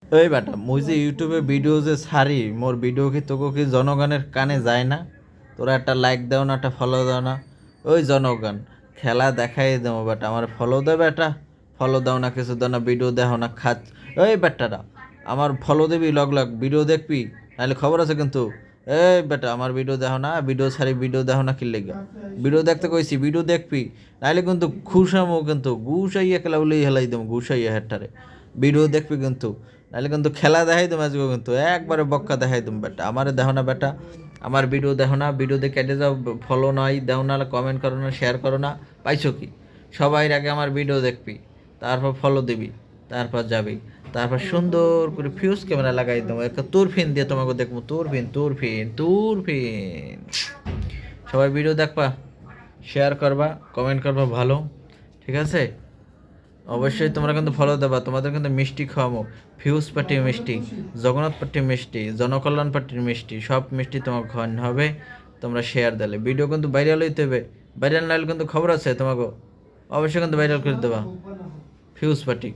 ওই বেটা মুই যে ইউটিউবে ভিডিও যে ছাড়ি মোর ভিডিও কি তোকে কি জনগণের কানে যায় না? তোরা একটা লাইক দাও না, একটা ফলো দাও না। ওই জনগণ খেলা দেখাই দেবো বেটা, আমার ফলো দে বেটা। ফলো দাও না, কিছু দাও না, ভিডিও দেখো না, খাচ। ওই বেটারা আমার ফলো দিবি, লগ লগ ভিডিও দেখবি, নাহলে খবর আছে কিন্তু। এই বেটা আমার ভিডিও দেখো না, ভিডিও ছাড়ি, ভিডিও দেখো না, কি লেগে ভিডিও দেখতে কইছি, ভিডিও দেখবি, নাহলে কিন্তু ঘুষামো, কিন্তু ঘুষাইয়া খেলা বলেই হেলাই দেবো, ঘুষাইয়া হেডটারে। ভিডিও দেখবি কিন্তু, নাহলে কিন্তু খেলা দেখাই তুমি আজকে, কিন্তু একবারে বক্কা দেখাই তুমি বেটা। আমারে দেখো না বেটা, আমার ভিডিও দেখো না, ভিডিও দেখে কেটে যাও, ফলো নাই দাও না, কমেন্ট করো না, শেয়ার করো না, পাইছো কি? সবাই আগে আমার ভিডিও দেখবি, তারপর ফলো দিবি, তারপর যাবি, তারপর সুন্দর করে ফিউজ ক্যামেরা লাগাই দেবো, একটা তুরফিন দিয়ে তোমাকে দেখবো, তুরফিন তুরফিন তুরফিন। সবাই ভিডিও দেখবা, শেয়ার করবা, কমেন্ট করবা ভালো, ঠিক আছে? অবশ্যই তোমরা কিন্তু ফলো দেবা, তোমাদের কিন্তু মিষ্টি খাওয়াবো। ফিউজ পার্টির মিষ্টি, জগন্নাথ পার্টির মিষ্টি, জনকল্যাণ পার্টির মিষ্টি, সব মিষ্টি তোমাকে খাওয়ানো হবে। তোমরা শেয়ার দিলে ভিডিও কিন্তু ভাইরাল হইতে হবে। ভাইরাল না হলে কিন্তু খবর আছে তোমাকে, অবশ্যই কিন্তু ভাইরাল করে দেবা। Fuse party.